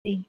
Hey,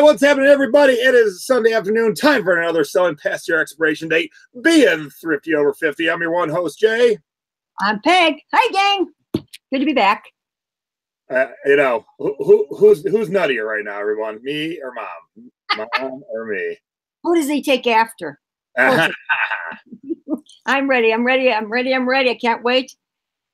what's happening, everybody? It is Sunday afternoon, time for another selling past your expiration date, being thrifty over 50. I'm your one host, Jay. I'm Peg. Hi, gang. Good to be back. Who's nuttier right now, everyone? Me or mom? Mom or me? Who does he take after? I'm ready. I can't wait.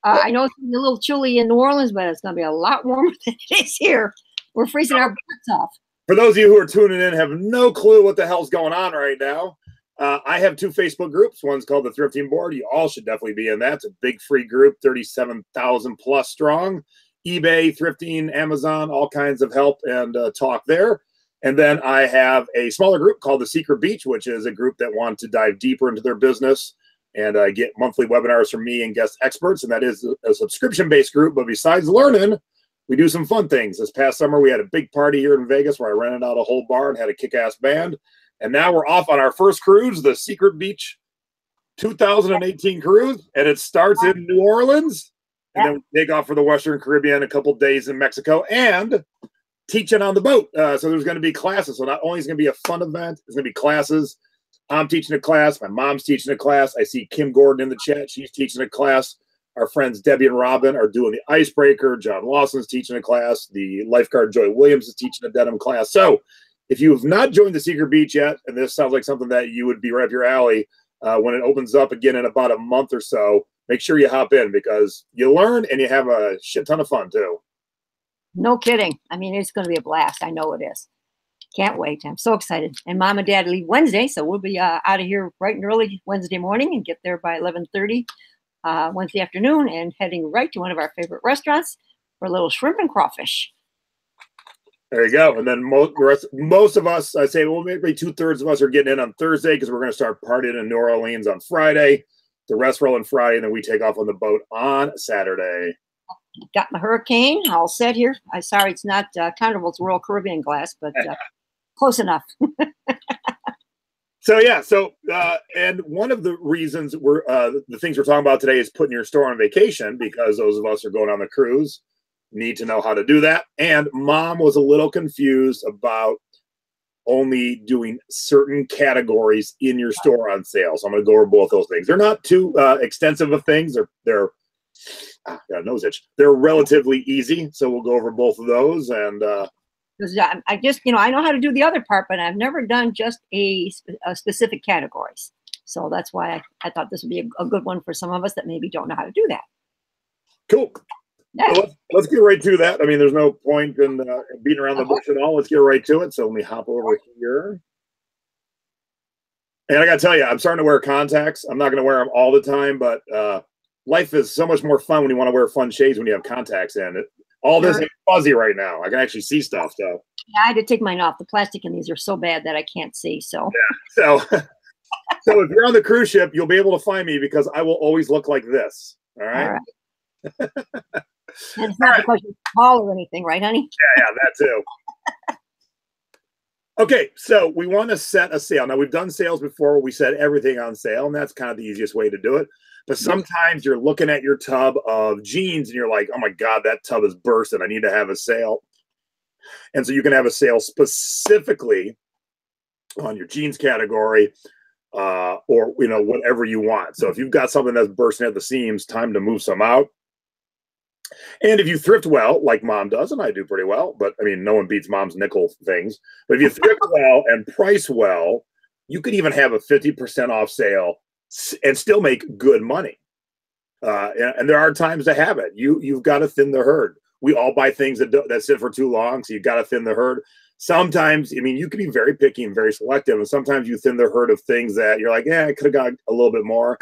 I know it's a little chilly in New Orleans, but it's going to be a lot warmer than it is here. We're freezing our butts off. For those of you who are tuning in, have no clue what the hell's going on right now. I have two Facebook groups. One's called the Thrifting Board. You all should definitely be in that. It's a big free group, 37,000 plus strong. eBay, thrifting, Amazon, all kinds of help and talk there. And then I have a smaller group called the Secret Beach, which is a group that wants to dive deeper into their business and get monthly webinars from me and guest experts. And that is a subscription-based group. But besides learning, we do some fun things. This past summer, we had a big party here in Vegas where I rented out a whole bar and had a kick-ass band. And now we're off on our first cruise, the Secret Beach 2018 cruise. And it starts in New Orleans. And then we take off for the Western Caribbean, a couple days in Mexico, and teaching on the boat. So there's going to be classes. So not only is it going to be a fun event, there's going to be classes. I'm teaching a class. My mom's teaching a class. I see Kim Gordon in the chat. She's teaching a class. Our friends Debbie and Robin are doing the icebreaker. John Lawson's teaching a class. The lifeguard Joy Williams is teaching a denim class. So if you have not joined the Secret Beach yet, and this sounds like something that you would be right up your alley, when it opens up again in about a month or so, make sure you hop in because you learn and you have a shit ton of fun too. No kidding. I mean, it's going to be a blast. I know it is. Can't wait. I'm so excited. And Mom and Dad leave Wednesday, so we'll be out of here bright and early Wednesday morning and get there by 11:30 Wednesday afternoon and heading right to one of our favorite restaurants for a little shrimp and crawfish. There you go. And then most of us, I say, well, maybe 2/3 of us are getting in on Thursday because we're going to start partying in New Orleans on Friday. The rest roll on Friday, and then we take off on the boat on Saturday. Got my hurricane all set here. I'm sorry it's not Carnival's Royal Caribbean glass, but close enough. So and one of the reasons the things we're talking about today is putting your store on vacation because those of us who are going on the cruise need to know how to do that. And Mom was a little confused about only doing certain categories in your store on sale. So I'm going to go over both those things. They're not too extensive of things. They're got a nose itch. They're relatively easy. So we'll go over both of those. And I just, I know how to do the other part, but I've never done just a specific categories. So that's why I thought this would be a good one for some of us that maybe don't know how to do that. Cool. Yeah. So let's get right to that. I mean, there's no point in beating around the bush at all. Let's get right to it. So let me hop over here. And I got to tell you, I'm starting to wear contacts. I'm not going to wear them all the time, but life is so much more fun when you want to wear fun shades when you have contacts in it. All this is fuzzy right now. I can actually see stuff, though. Yeah, I had to take mine off. The plastic in these are so bad that I can't see. So yeah. So if you're on the cruise ship, you'll be able to find me because I will always look like this. All right. And it's not because you're tall or anything, right, honey? Yeah, that too. Okay, so we want to set a sale. Now, we've done sales before. We set everything on sale, and that's kind of the easiest way to do it. But sometimes you're looking at your tub of jeans, and you're like, oh, my God, that tub is bursting. I need to have a sale. And so you can have a sale specifically on your jeans category or, whatever you want. So if you've got something that's bursting at the seams, time to move some out. And if you thrift well, like Mom does, and I do pretty well, but I mean, no one beats Mom's nickel things. But if you thrift well and price well, you could even have a 50% off sale and still make good money. And there are times to have it. You've got to thin the herd. We all buy things that sit for too long, so you've got to thin the herd. Sometimes, I mean, you can be very picky and very selective, and sometimes you thin the herd of things that you're like, I could have got a little bit more.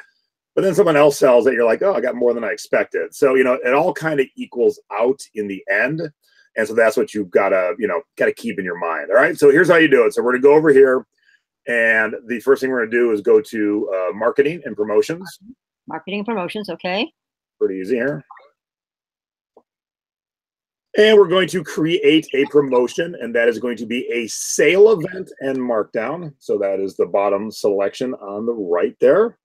But then someone else sells it, you're like, oh, I got more than I expected. So, it all kind of equals out in the end. And so that's what you've got to, got to keep in your mind. All right. So here's how you do it. So we're going to go over here. And the first thing we're going to do is go to marketing and promotions. Marketing and promotions. Okay. Pretty easy here. And we're going to create a promotion, and that is going to be a sale event and markdown. So that is the bottom selection on the right there.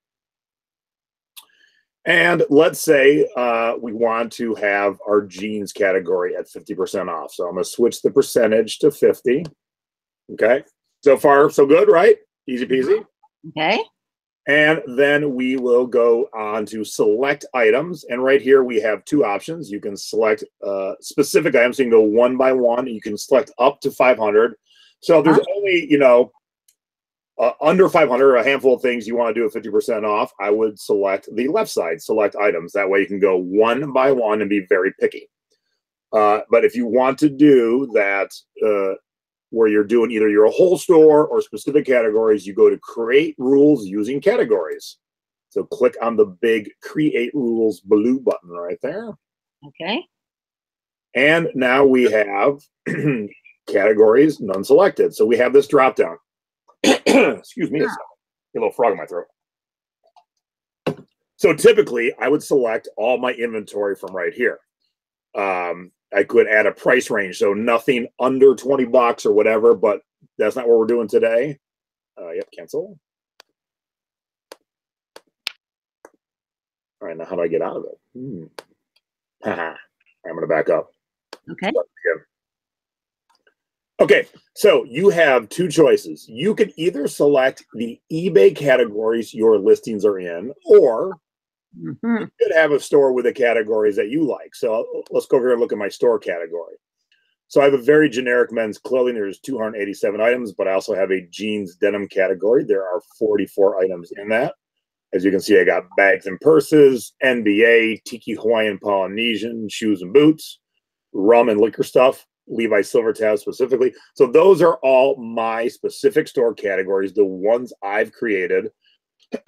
And let's say we want to have our jeans category at 50% off. So I'm going to switch the percentage to 50. Okay. So far, so good, right? Easy peasy. Okay. And then we will go on to select items. And right here, we have two options. You can select specific items. So you can go one by one. You can select up to 500. So there's only, under 500, a handful of things you want to do at 50% off. I would select the left side, select items. That way you can go one by one and be very picky. But if you want to do that, where you're doing either your whole store or specific categories, you go to create rules using categories. So click on the big create rules blue button right there. Okay. And now we have categories, none selected. So we have this drop down. Excuse me a second. Get a little frog in my throat. So typically I would select all my inventory from right here. I could add a price range, so nothing under 20 bucks or whatever, but that's not what we're doing today. Yep, cancel. All right, now how do I get out of it? I'm going to back up. Okay. Okay, so you have two choices. You can either select the eBay categories your listings are in, or you could have a store with the categories that you like. So let's go over here and look at my store category. So I have a very generic men's clothing. There's 287 items, but I also have a jeans denim category. There are 44 items in that. As you can see, I got bags and purses, NBA, Tiki Hawaiian Polynesian, shoes and boots, rum and liquor stuff, Levi Silver Tab specifically. So those are all my specific store categories, the ones I've created.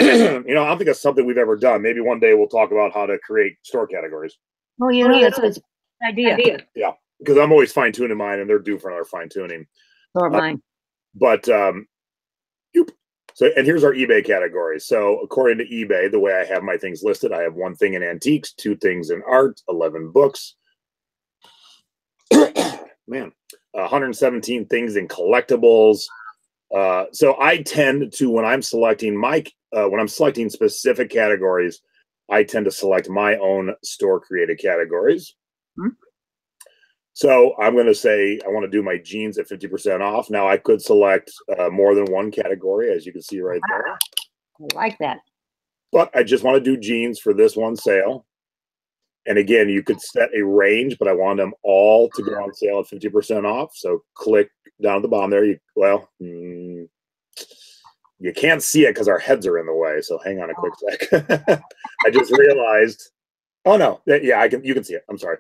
I don't think that's something we've ever done. Maybe one day we'll talk about how to create store categories. Well, that's a good idea. Yeah, because I'm always fine tuning mine, and they're due for another fine tuning. Or mine. And here's our eBay categories. So according to eBay, the way I have my things listed, I have one thing in antiques, 2 things in art, 11 books. Man, 117 things in collectibles. So I tend to, when I'm selecting specific categories, I tend to select my own store created categories. So I'm going to say I want to do my jeans at 50% off. Now I could select more than one category, as you can see right there. I like that. But I just want to do jeans for this one sale. And again, you could set a range, but I want them all to go on sale at 50% off. So click down at the bottom there. You can't see it because our heads are in the way. So hang on a quick sec. I just realized. Oh no, yeah, you can see it. I'm sorry.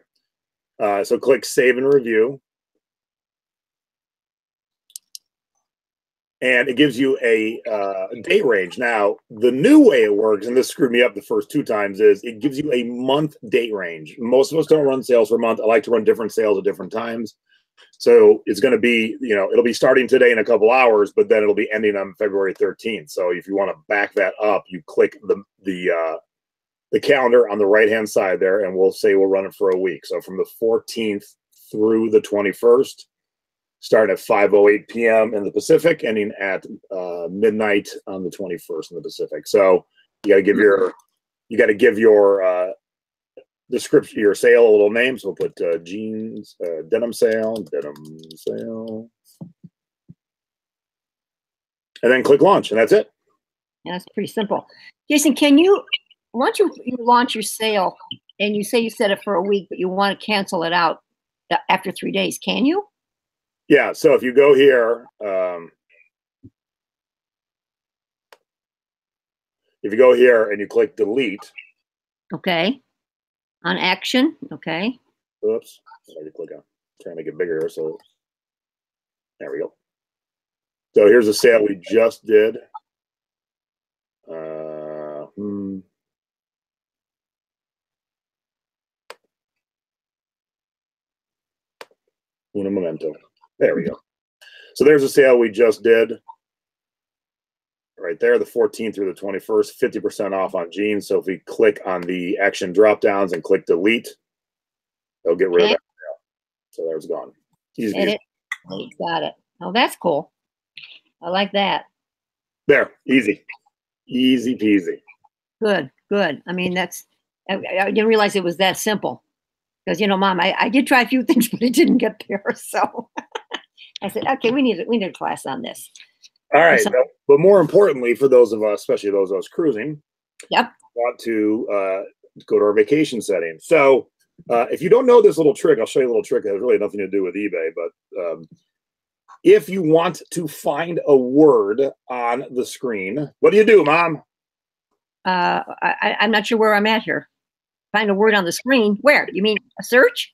So click save and review. And it gives you a date range. Now, the new way it works, and this screwed me up the first 2 times, is it gives you a month date range. Most of us don't run sales for a month. I like to run different sales at different times. So it's going to be, it'll be starting today in a couple hours, but then it'll be ending on February 13th. So if you want to back that up, you click the calendar on the right-hand side there, and we'll say we'll run it for a week. So from the 14th through the 21st, starting at 5:08 p.m. in the Pacific, ending at midnight on the 21st in the Pacific. So you got to give your description, your sale, a little name. So we'll put jeans, denim sale, and then click launch, and that's it. Yeah, that's pretty simple. Jason, once you launch your sale and you say you set it for a week, but you want to cancel it out after 3 days, can you? Yeah, so if you go here, and you click delete. Okay. On action. Okay. Oops. Sorry to click on. Trying to make it bigger here. So there we go. So here's a sale we just did. Una memento. There we go. So there's a sale we just did. Right there, the 14th through the 21st, 50% off on jeans. So if we click on the action drop downs and click delete, they'll get rid of that. So there's gone. Easy. Got it. Oh, that's cool. I like that. There, easy. Easy peasy. Good, good. I mean, I didn't realize it was that simple. Because, you know, Mom, I did try a few things, but it didn't get there. So I said, okay, we need a class on this. All right. But more importantly, for those of us, especially those of us cruising, want to go to our vacation settings. So if you don't know this little trick, I'll show you a little trick that has really nothing to do with eBay. But if you want to find a word on the screen, what do, Mom? I'm not sure where I'm at here. Find a word on the screen. Where? You mean a search?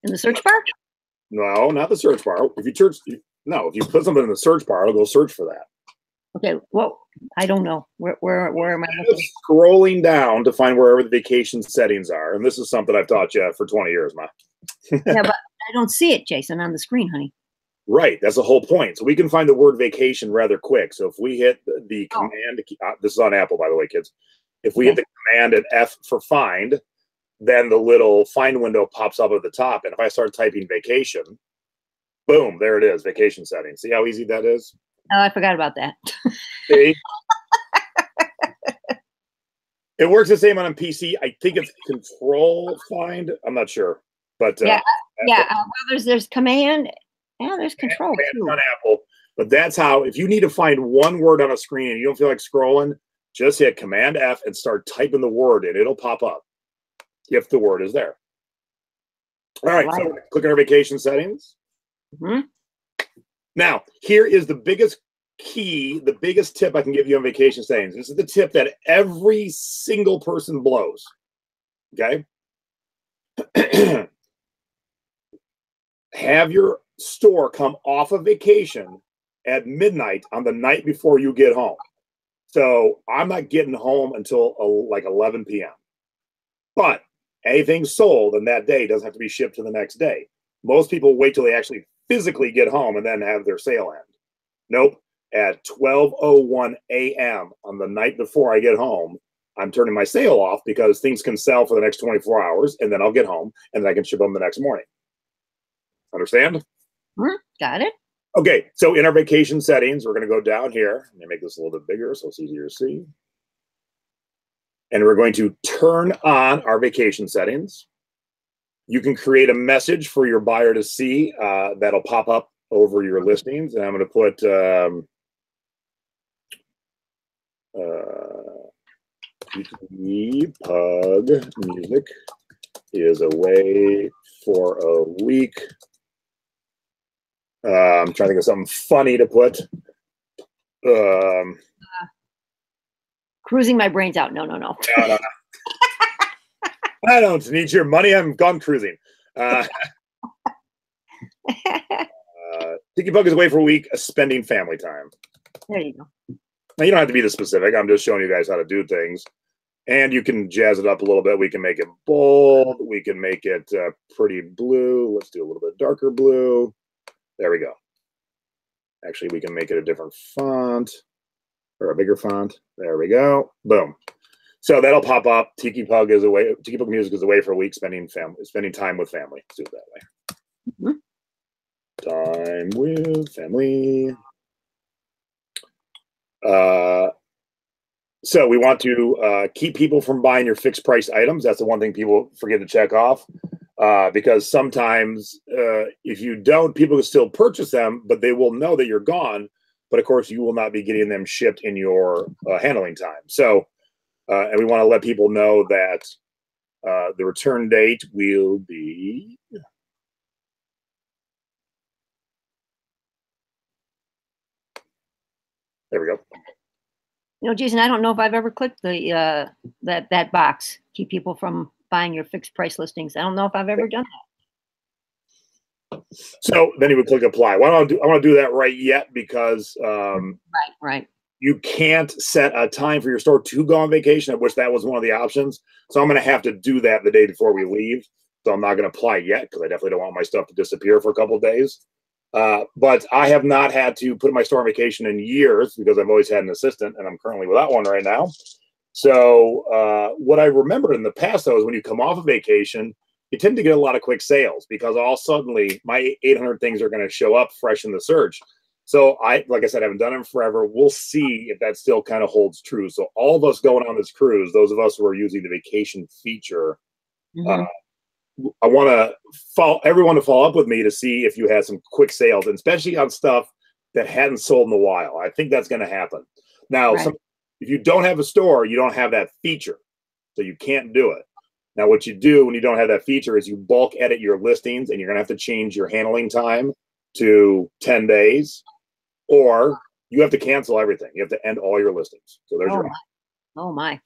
In the search bar? No, not the search bar. If you put something in the search bar, it'll go search for that. Okay. Well, I don't know. Where am I looking? Scrolling down to find wherever the vacation settings are. And this is something I've taught you for 20 years, Ma. Yeah, but I don't see it, Jason, on the screen, honey. Right. That's the whole point. So we can find the word vacation rather quick. So if we hit the command, this is on Apple, by the way, kids. If we hit the command and F for find, then the little find window pops up at the top. And if I start typing vacation, boom, there it is, vacation settings. See how easy that is? Oh, I forgot about that. See? It works the same on a PC. I think it's control find. I'm not sure. But well, there's command. Yeah, there's control too. On Apple. But that's how, if you need to find one word on a screen and you don't feel like scrolling, just hit Command F and start typing the word and it'll pop up if the word is there. All right, so click on our vacation settings. Now, here is the biggest key, the biggest tip I can give you on vacation settings. This is the tip that every single person blows. Okay? Have your store come off of vacation at midnight on the night before you get home. So I'm not getting home until like 11 p.m. But anything sold on that day doesn't have to be shipped to the next day. Most people wait till they actually physically get home and then have their sale end. Nope. At 12:01 a.m. on the night before I get home, I'm turning my sale off because things can sell for the next 24 hours and then I'll get home and then I can ship them the next morning. Understand? Got it. Okay, so in our vacation settings, we're going to go down here. Let me make this a little bit bigger so it's easier to see. And we're going to turn on our vacation settings. You can create a message for your buyer to see that'll pop up over your listings. And I'm going to put Pug music is away for a week. I'm trying to think of something funny to put. Cruising my brains out. No. No. I don't need your money. I'm gone cruising. Tiki Pug is away for a week, spending family time. There you go. Now, you don't have to be this specific. I'm just showing you guys how to do things. And you can jazz it up a little bit. We can make it bold. We can make it pretty blue. Let's do a little bit darker blue. There we go. Actually, we can make it a different font or a bigger font. There we go. Boom. So that'll pop up. Tiki Pug is away. Tiki Pug music is away for a week, spending time with family. Let's do it that way. Time with family. So we want to keep people from buying your fixed price items. That's the one thing people forget to check off. Because sometimes if you don't, people can still purchase them, but they will know that you're gone. But of course, you will not be getting them shipped in your handling time. So, and we want to let people know that the return date will be. There we go. You know, Jason, I don't know if I've ever clicked the that box. Keep people from buying your fixed price listings. I don't know if I've ever done that. So then you would click apply. I want to do that right yet because right. You can't set a time for your store to go on vacation. I wish that was one of the options. So I'm going to have to do that the day before we leave. So I'm not going to apply yet because I definitely don't want my stuff to disappear for a couple of days. But I have not had to put my store on vacation in years because I've always had an assistant, and I'm currently without one right now. So what I remember in the past, though, is when you come off a vacation, you tend to get a lot of quick sales because all suddenly my 800 things are going to show up fresh in the search. So like I said, I haven't done them forever. We'll see if that still kind of holds true. So all of us going on this cruise, those of us who are using the vacation feature, I want to follow everyone to follow up with me to see if you had some quick sales, and especially on stuff that hadn't sold in a while. I think that's going to happen. Now, if you don't have a store, you don't have that feature, so you can't do it. Now, what you do when you don't have that feature is you bulk edit your listings, and you're going to have to change your handling time to 10 days, or you have to cancel everything. You have to end all your listings. So there's your. Oh my.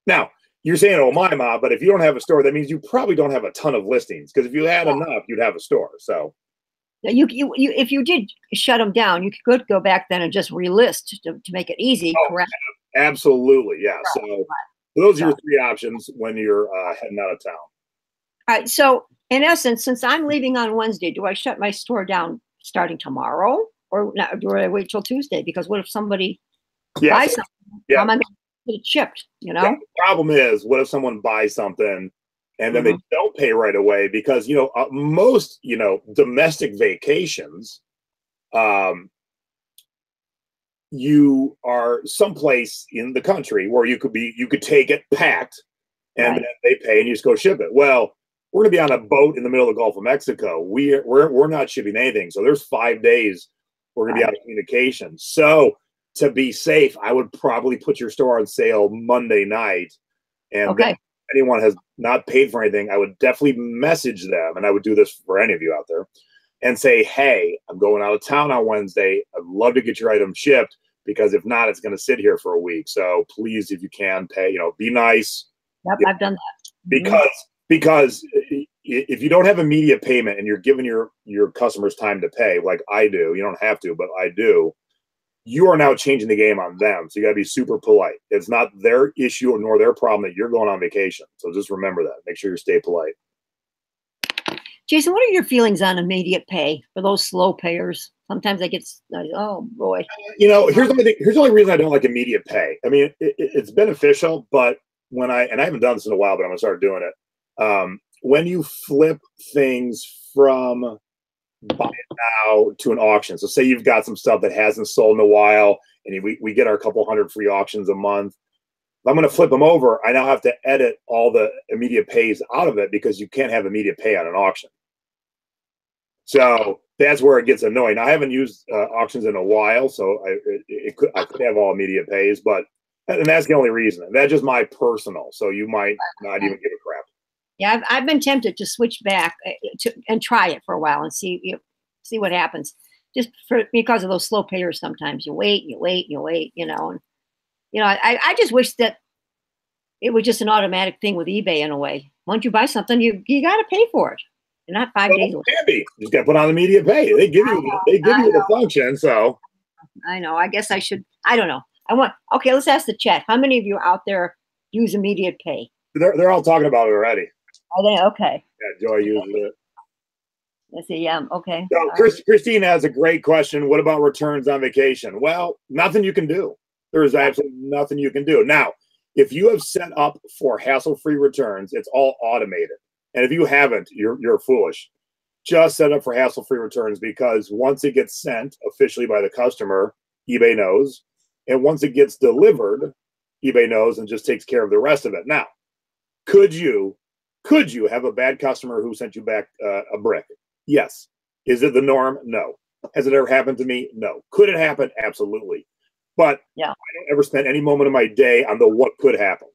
Now, you're saying, oh my, Ma, but if you don't have a store, that means you probably don't have a ton of listings, because if you had enough, you'd have a store. So you if you did shut them down, you could go back then and just relist to make it easy, correct? Absolutely, yeah. So those are your three options when you're heading out of town. All right. So in essence, since I'm leaving on Wednesday, do I shut my store down starting tomorrow, or not, do I wait till Tuesday? Because what if somebody buys something? How am I going to get it shipped? You know, the problem is, what if someone buys something and then they don't pay right away? Because most domestic vacations, you are someplace in the country where you could take it packed, and then they pay and you just go ship it. Well, we're going to be on a boat in the middle of the Gulf of Mexico. We're not shipping anything, so there's 5 days we're going to be out of communication. So to be safe, I would probably put your store on sale Monday night, and then if anyone has not paid for anything, I would definitely message them, and I would do this for any of you out there, and say, hey, I'm going out of town on Wednesday. I'd love to get your item shipped, because if not, it's going to sit here for a week. So please, if you can, pay. Be nice. Yep, I've done that. Because if you don't have immediate payment and you're giving your customers time to pay, like I do, you don't have to, but I do, you are now changing the game on them. So you got to be super polite. It's not their issue nor their problem that you're going on vacation. So just remember that. Make sure you stay polite. Jason, what are your feelings on immediate pay for those slow payers? Sometimes I get, oh boy. Here's the only reason I don't like immediate pay. I mean, it's beneficial, but I haven't done this in a while, but I'm gonna start doing it. When you flip things from buy it now to an auction, so say you've got some stuff that hasn't sold in a while, and we get our couple hundred free auctions a month. If I'm going to flip them over, I now have to edit all the immediate pays out of it, because you can't have immediate pay on an auction. So that's where it gets annoying. I haven't used auctions in a while, so I could have all immediate pays, and that's the only reason. And that's just my personal. So you might not even give a crap. Yeah, I've been tempted to switch back and try it for a while and see what happens. Just because of those slow payers, sometimes you wait, and I just wish that it was just an automatic thing with eBay in a way. Once you buy something, you got to pay for it. And not 5 days. It can be. You just got to put on immediate pay. They give you the function. So I know. I guess I should. I don't know. Okay, let's ask the chat. How many of you out there use immediate pay? They're all talking about it already. Are they? Okay. Yeah, Joy uses it. Let's see. Yeah. Okay. So Christine has a great question. What about returns on vacation? Well, nothing you can do. There is absolutely nothing you can do. Now, if you have set up for hassle-free returns, it's all automated. And if you haven't, you're foolish. Just set up for hassle-free returns, because once it gets sent officially by the customer, eBay knows. And once it gets delivered, eBay knows and just takes care of the rest of it. Now, could you have a bad customer who sent you back a brick? Yes. Is it the norm? No. Has it ever happened to me? No. Could it happen? Absolutely. But I don't ever spend any moment of my day on the what could happen.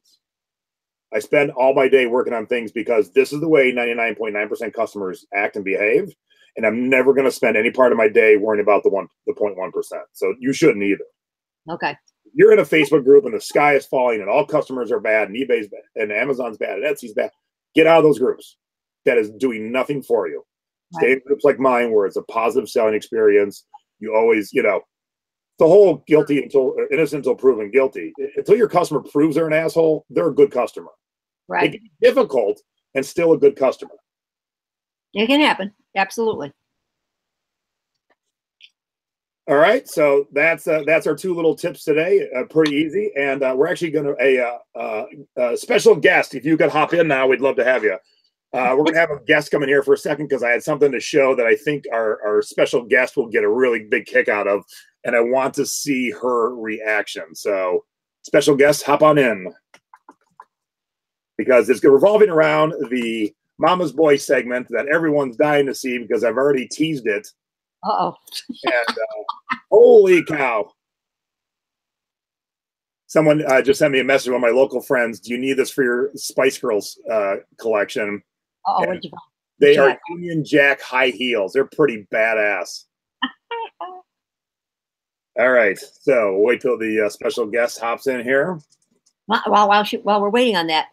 I spend all my day working on things because this is the way 99.9% customers act and behave. And I'm never going to spend any part of my day worrying about the 0.1%. So you shouldn't either. Okay. You're in a Facebook group and the sky is falling and all customers are bad and eBay's bad and Amazon's bad and Etsy's bad. Get out of those groups. That is doing nothing for you. Right. Stay in groups like mine where it's a positive selling experience. You always, the whole innocent until proven guilty. Until your customer proves they're an asshole, they're a good customer. Right. It can be difficult and still a good customer. It can happen. Absolutely. All right, so that's our two little tips today. Pretty easy, and we're actually going to a special guest. If you could hop in now, we'd love to have you. We're going to have a guest come in here for a second because I had something to show that I think our special guest will get a really big kick out of, and I want to see her reaction. So, special guest, hop on in because it's revolving around the Mama's Boy segment that everyone's dying to see because I've already teased it. Uh-oh. And holy cow. Someone just sent me a message from my local friends. Do you need this for your Spice Girls collection? Uh-oh, what'd you find? They are Union Jack high heels. They're pretty badass. All right. So wait till the special guest hops in here. While we're waiting on that,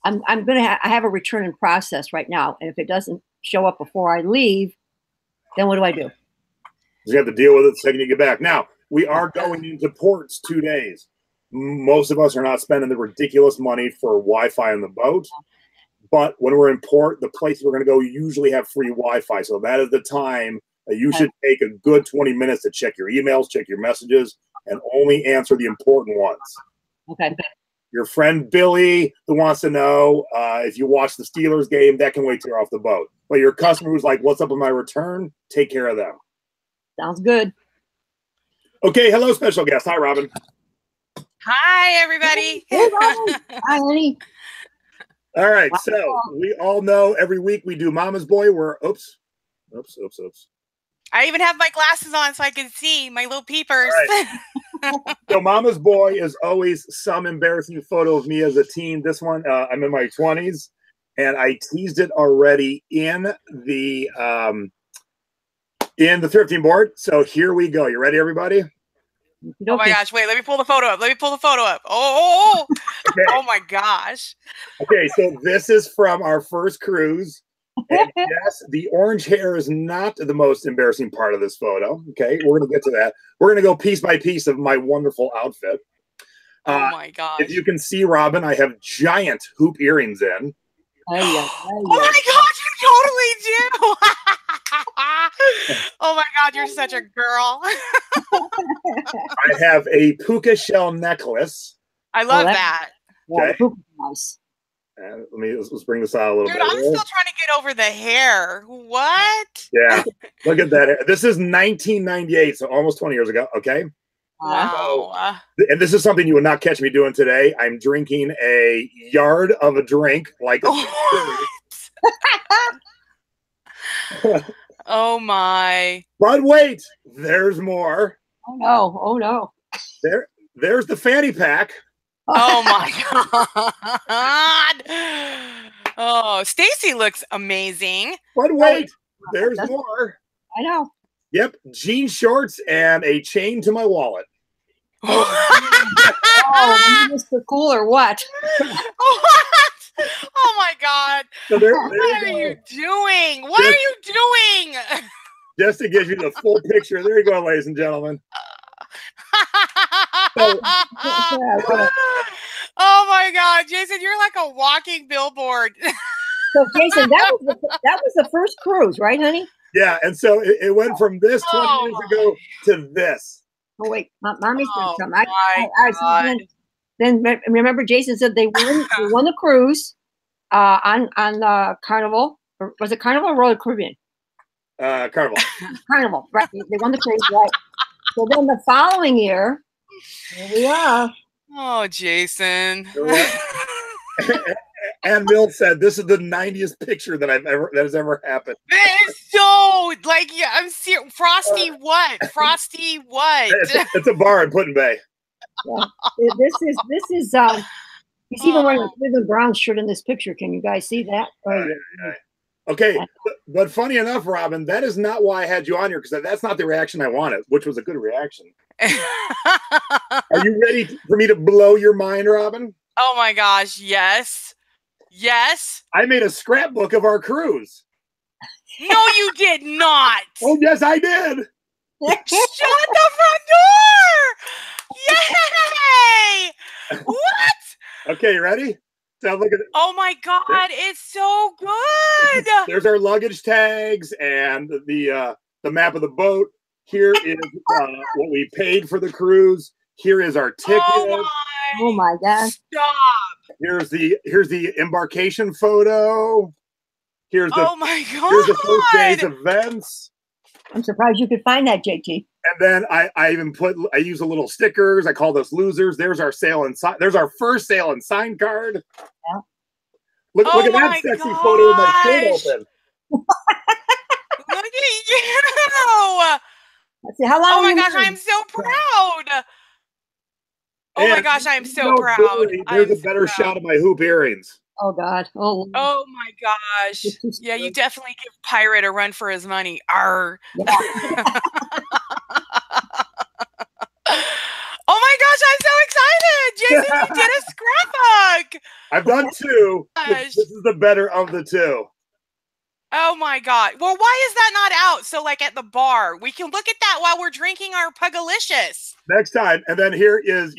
I'm gonna I have a return in process right now, and if it doesn't show up before I leave, then what do I do? You have to deal with it the second you get back. Now, we are going into ports 2 days. Most of us are not spending the ridiculous money for Wi-Fi on the boat. But when we're in port, the places we're going to go usually have free Wi-Fi. So that is the time that you should take a good 20 minutes to check your emails, check your messages, and only answer the important ones. Okay. Your friend Billy who wants to know if you watch the Steelers game, that can wait till you're off the boat. But your customer who's like, what's up with my return? Take care of them. Sounds good. Okay, hello, special guest. Hi, Robin. Hi, everybody. Hey, Robin. Hi, honey. All right, so we all know every week we do Mama's Boy. Oops. I even have my glasses on so I can see my little peepers. Right. So Mama's Boy is always some embarrassing photo of me as a teen. This one, I'm in my 20s, and I teased it already in the thrifting board. So here we go. You ready, everybody? Oh my gosh! Wait, let me pull the photo up. Oh, okay. Oh my gosh! Okay, so this is from our first cruise. And yes, the orange hair is not the most embarrassing part of this photo. Okay, we're going to get to that. We're going to go piece by piece of my wonderful outfit. Oh my gosh! If you can see, Robin, I have giant hoop earrings in. Oh my God, you totally do! Oh my God, you're such a girl. I have a puka shell necklace. I love that. Okay. Nice. Let's bring this out a little bit. Dude, I'm still trying to get over the hair. What? Yeah, look at that hair. This is 1998, so almost 20 years ago. Okay. Wow. And this is something you would not catch me doing today. I'm drinking a yard of a drink like a Oh my. But wait, there's more. Oh no. Oh no. There's the fanny pack. Oh my God. Oh, Stacy looks amazing. But wait, there's more. I know. Yep, jean shorts and a chain to my wallet. Oh, Mr. Cool or what? What? Oh my God. So what are you doing? What are you doing? Just to give you the full picture. There you go, ladies and gentlemen. Oh my God, Jason, you're like a walking billboard. So Jason, that was the first cruise, right, honey? Yeah, and so it went from this 20 years ago to this. Oh wait, mommy's doing something. Then remember, Jason said they won the cruise on Carnival. Or was it Carnival or Royal Caribbean? Carnival. Carnival, right? They won the cruise, right? So then the following year, here we are. Oh, Jason. And Mill said, "This is the 90th picture that has ever happened." That is so like, yeah, I'm serious. Frosty what? Frosty what? It's a bar in Putin Bay. Yeah. This is he's even wearing a Cleveland Brown shirt in this picture. Can you guys see that? Okay, but funny enough, Robin, that is not why I had you on here, because that's not the reaction I wanted, which was a good reaction. Are you ready for me to blow your mind, Robin? Oh my gosh, yes. Yes. I made a scrapbook of our cruise. No, you did not. Oh, yes, I did. Shut the front door. Yay. What? Okay, you ready? So look at it. Oh my God, it's so good. There's our luggage tags and the map of the boat. Here is what we paid for the cruise. Here is our ticket. Oh my God. Stop. Here's the embarkation photo. Here's the Oh my God. here's the first day's events. I'm surprised you could find that, JT. And then I even use a little stickers. I call those losers. There's our sale and sign. There's our first sale and sign card. Yeah. Look at that sexy photo with my shirt open. Look at you. Let's see, how long? Oh my gosh, I'm so proud. Oh my gosh, I'm so proud. Really, there's a better shot of my hoop earrings. Oh God. Oh my gosh. Yeah, you definitely give Pirate a run for his money. Arr. Yeah. Oh my gosh, I'm so excited. Jason, you did a scrapbook. I've done 2. This is the better of the 2. Oh my God. Well, why is that not out? So like at the bar, we can look at that while we're drinking our Pugalicious. Next time. And then here is,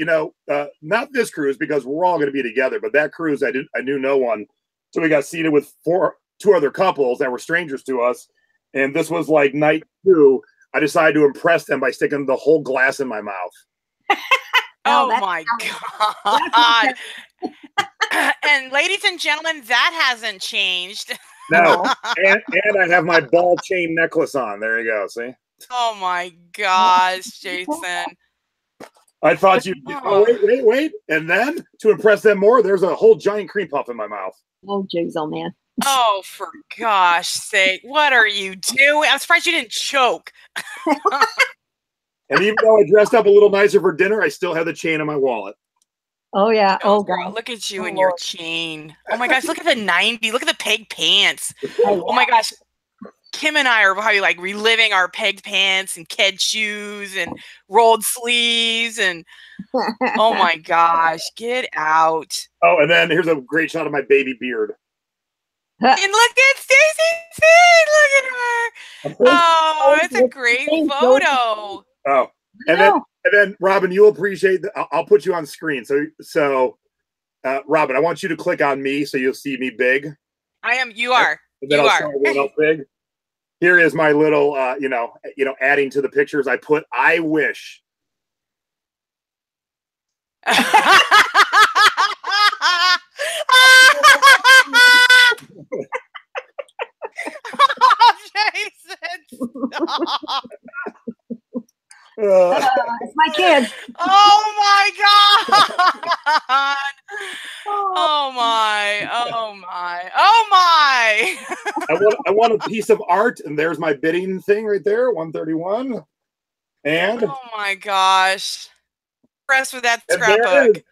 not this cruise because we're all going to be together, but that cruise, I knew no one. So we got seated with 2 other couples that were strangers to us. And this was like night 2. I decided to impress them by sticking the whole glass in my mouth. Oh my God. And ladies and gentlemen, that hasn't changed. No, and I have my ball chain necklace on. There you go. See? Oh my gosh, Jason. I thought you'd. Oh, wait. And then to impress them more, there's a whole giant cream puff in my mouth. Oh, jeez, oh man. Oh, for gosh sake. What are you doing? I'm surprised you didn't choke. And even though I dressed up a little nicer for dinner, I still have the chain in my wallet. Oh yeah. Oh girl, God. look at you and your chain. Oh my gosh, look at the 90s. Look at the peg pants. Oh my gosh. Kim and I are probably like reliving our pegged pants and kid shoes and rolled sleeves and oh my gosh, get out. Oh, and then here's a great shot of my baby beard. And look at Stacy's feet. Look at her. Oh, it's a great photo. Oh, and then Robin, you'll appreciate that. I'll put you on screen. So Robin, I want you to click on me so you'll see me big. I am. You are. And then I'll show everyone else big. Here is my little, adding to the pictures. I put, I wish. Oh, Jason, stop. It's my kid. Oh my God. Oh my. Oh my. Oh my. I want a piece of art, and there's my bidding thing right there, 131. And oh my gosh. Impressed with that scrapbook.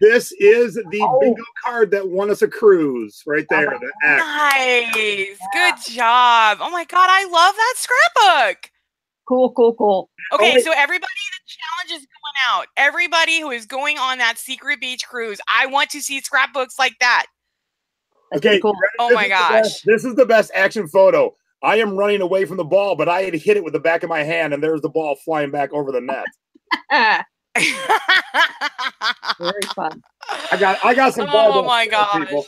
This is the bingo card that won us a cruise right there. The X. Nice. Good job. Oh my God, I love that scrapbook. Cool. Okay, so everybody, the challenge is going out. Everybody who is going on that secret beach cruise, I want to see scrapbooks like that. Okay, cool. Oh my gosh. This is the best action photo. I am running away from the ball, but I had hit it with the back of my hand, and there's the ball flying back over the net. Very fun. I got some volleyball. Oh my gosh. People.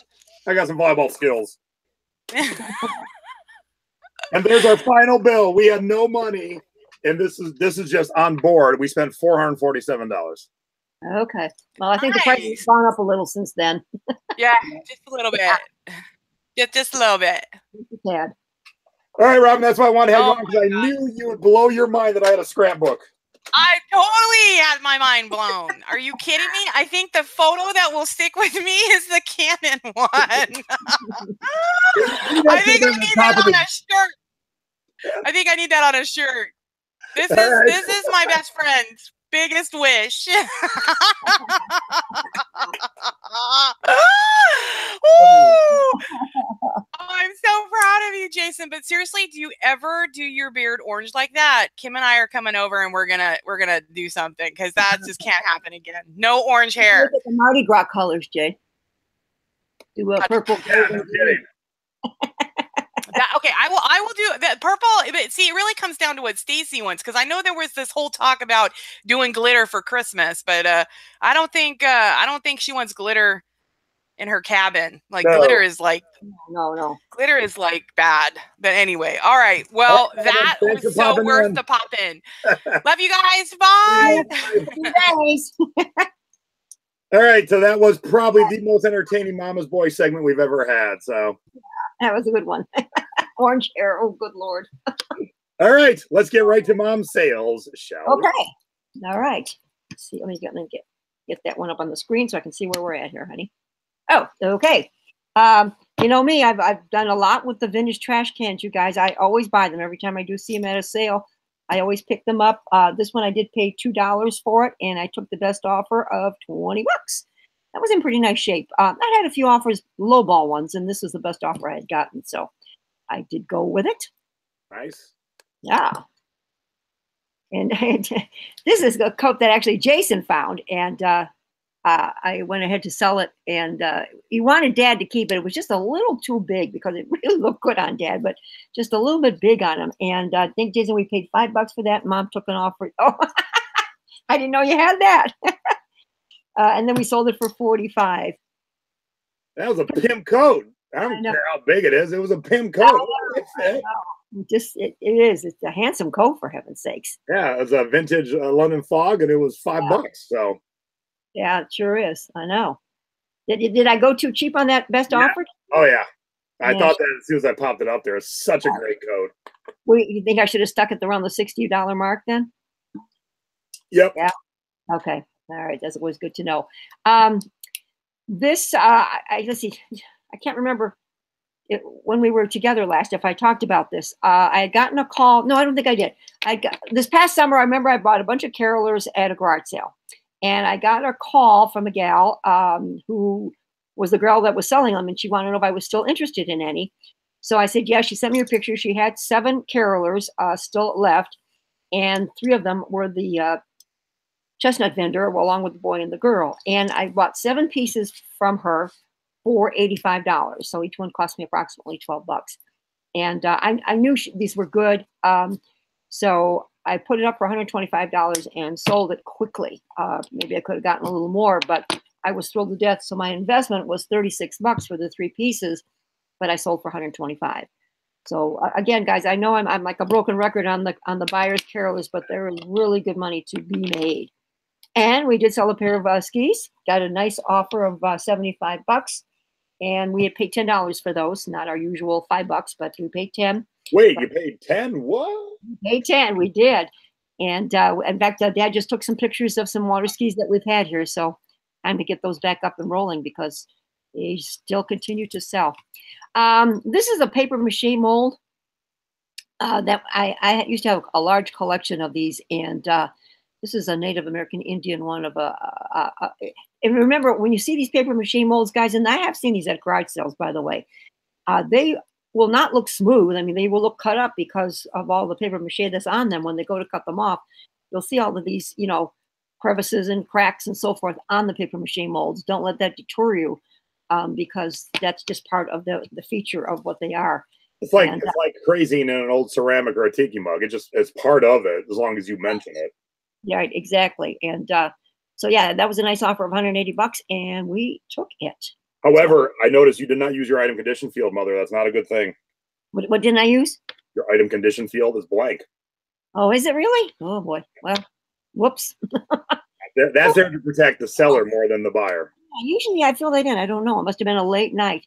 I got some volleyball skills. And there's our final bill. We had no money, and this is just on board. We spent $447. Okay. Well, I think the price has gone up a little since then. Yeah, just a little bit. Just a little bit. Tad. All right, Robin, that's why I wanted to have you on, because I knew you would blow your mind that I had a scrapbook. I totally had my mind blown. Are you kidding me? I think the photo that will stick with me is the Canon one. I think I need that on a shirt. I think I need that on a shirt. This is my best friend's biggest wish. I'm so proud of you, Jason. But seriously, do you ever do your beard orange like that? Kim and I are coming over, and we're gonna do something, because that just can't happen again. No orange hair. Look at the Mardi Gras colors, Jay. Do a purple. Yeah, no kidding. Okay, I will do that purple. But see, it really comes down to what Stacy wants, because I know there was this whole talk about doing glitter for Christmas, but I don't think she wants glitter in her cabin. Like No. glitter is like No. glitter is like bad. But anyway, all right. Well, that thanks for was so popping worth in. the pop in. Love you guys. Bye. Nice. All right, so that was probably the most entertaining Mama's Boy segment we've ever had. So That was a good one. Orange hair. Oh, good Lord. all right, let's get right to Mom Sales, shall we? Okay. All right. Let's see. Let me get that one up on the screen so I can see where we're at here, honey. Oh, okay. You know me, I've done a lot with the vintage trash cans, you guys. I always buy them every time I do see them at a sale. I always pick them up. This one I did pay $2 for it, and I took the best offer of 20 bucks. That was in pretty nice shape. I had a few offers, lowball ones, and this was the best offer I had gotten, so I did go with it. Nice. Yeah. And this is a coat that actually Jason found, and I went ahead to sell it, and he wanted Dad to keep it. It was just a little too big because it really looked good on Dad, but just a little bit big on him. And I think, Jason, we paid $5 for that. Mom took an offer. Oh, I didn't know you had that. And then we sold it for $45. That was a pimp coat. I don't care how big it is. It was a pimp coat. It is. It's a handsome coat, for heaven's sakes. Yeah, it was a vintage London Fog, and it was $5. So yeah, it sure is. I know. Did I go too cheap on that best offer? Oh yeah, I thought that as soon as I popped it up there. It's such a great coat. Well, you think I should have stuck it around the $60 mark then? Yep. Yeah. Okay. All right. That's always good to know. Let's see. I can't remember when we were together last if I talked about this. I had gotten a call. No, I don't think I did. This past summer, I remember I bought a bunch of carolers at a garage sale. And I got a call from a gal who was the girl that was selling them, and she wanted to know if I was still interested in any. So I said, yeah. She sent me a picture. She had 7 carolers still left, and 3 of them were the chestnut vendor, along with the boy and the girl. And I bought 7 pieces from her for $85. So each one cost me approximately $12. And I knew these were good. So I put it up for $125 and sold it quickly. Maybe I could have gotten a little more, but I was thrilled to death. So my investment was $36 for the 3 pieces, but I sold for $125. So again, guys, I know I'm like a broken record on the buyer's carolers, but there is really good money to be made. And we did sell a pair of skis. Got a nice offer of $75, and we had paid $10 for those. Not our usual $5, but we paid $10. Wait, you paid 10? What? We paid 10. We did. And in fact, Dad just took some pictures of some water skis that we've had here. So time to get those back up and rolling because they still continue to sell. This is a paper mache mold that I used to have a large collection of these, and this is a Native American Indian one of and remember, when you see these paper mache molds, guys, and I have seen these at garage sales, by the way, they will not look smooth. I mean, they will look cut up because of all the paper mache that's on them. When they go to cut them off, you'll see all of these, crevices and cracks and so forth on the paper mache molds. Don't let that deter you, because that's just part of the feature of what they are. It's like crazy in an old ceramic or a tiki mug. It's part of it as long as you mention it. Yeah, right, exactly. And so yeah, that was a nice offer of $180, and we took it. However, I noticed you did not use your item condition field, Mother. That's not a good thing. What didn't I use? Your item condition field is blank. Oh, is it really? Oh boy. Well, whoops. That's there to protect the seller more than the buyer. Usually I fill that in. I don't know. It must have been a late night.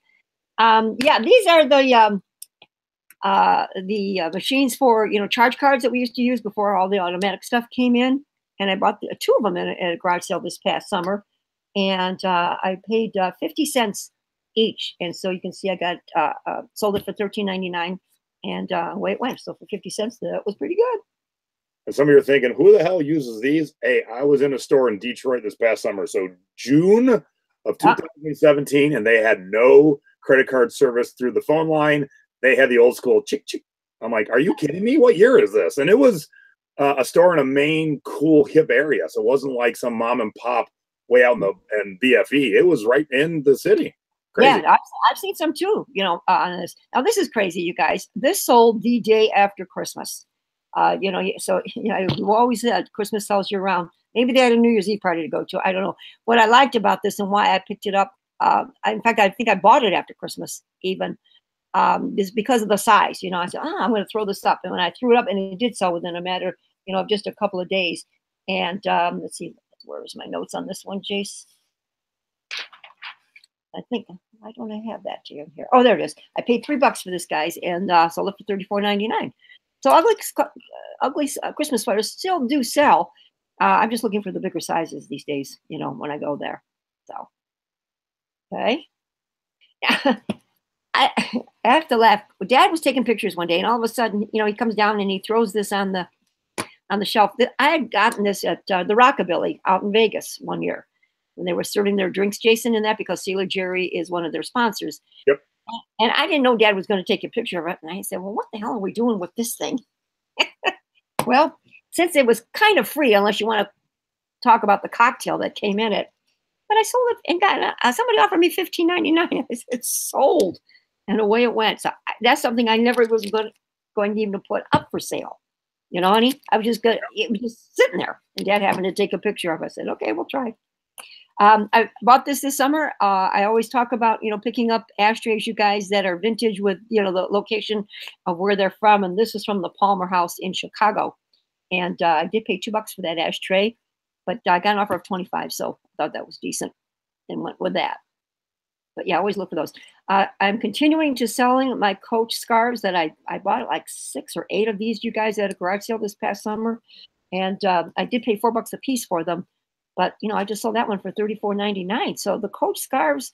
Yeah, these are the machines for charge cards that we used to use before all the automatic stuff came in. And I bought 2 of them at a garage sale this past summer, and I paid 50 cents each. And so you can see I got sold it for $13.99, and away it went. So for 50 cents, that was pretty good. And some of you are thinking, who the hell uses these? Hey, I was in a store in Detroit this past summer. So June of 2017, and they had no credit card service through the phone line. They had the old school chick chick. I'm like, are you kidding me? What year is this? And it was a store in a main, cool, hip area. So it wasn't like some mom and pop way out in BFE. It was right in the city. Crazy. Yeah, I've seen some too, on this. Now, this is crazy, you guys. This sold the day after Christmas. So we've always said Christmas sells year round. Maybe they had a New Year's Eve party to go to. I don't know. What I liked about this and why I picked it up In fact, I think I bought it after Christmas even. Is because of the size. I said, I'm going to throw this up. And when I threw it up, and it did so within a matter, of just a couple of days. And let's see, where's my notes on this one, Jace? I think, why don't I have that to you here? Oh, there it is. I paid $3 for this, guys, and sold it for $34.99. So ugly Christmas sweaters still do sell. I'm just looking for the bigger sizes these days, when I go there. So, okay. I have to laugh. Dad was taking pictures one day, and all of a sudden, he comes down and he throws this on the shelf. I had gotten this at the Rockabilly out in Vegas one year when they were serving their drinks, Jason, and that because Sailor Jerry is one of their sponsors. Yep. And I didn't know Dad was going to take a picture of it. And I said, well, what the hell are we doing with this thing? Well, since it was kind of free, unless you want to talk about the cocktail that came in it, but I sold it and got somebody offered me $15.99. I said, it's sold. And away it went. So that's something I never was going to even put up for sale. Honey, I was just good. It was just sitting there, and Dad happened to take a picture of it. I said, okay, we'll try. I bought this summer. I always talk about, picking up ashtrays, you guys, that are vintage with, the location of where they're from. And this is from the Palmer House in Chicago. And I did pay $2 for that ashtray, but I got an offer of 25. So I thought that was decent and went with that. But yeah, always look for those. I'm continuing to selling my Coach scarves that I bought like 6 or 8 of these, you guys, at a garage sale this past summer. And I did pay $4 a piece for them. But, I just sold that one for $34.99. So the Coach scarves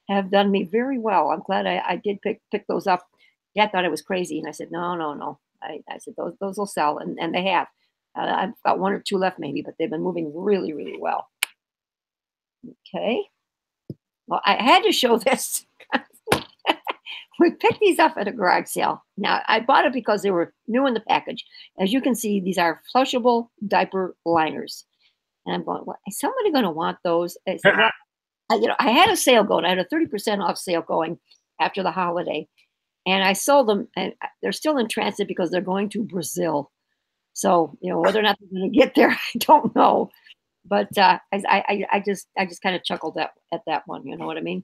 have done me very well. I'm glad I did pick those up. Dad thought it was crazy. And I said, no. I said, those will sell. And they have. I've got 1 or 2 left maybe, but they've been moving really, really well. Okay. Well, I had to show this. We picked these up at a garage sale. Now, I bought it because they were new in the package. As you can see, these are flushable diaper liners. And I'm going, what, is somebody going to want those? I said, well, I had a sale going. I had a 30% off sale going after the holiday. And I sold them, and they're still in transit because they're going to Brazil. So, whether or not they're going to get there, I don't know. But I just kind of chuckled at that one. You know what I mean?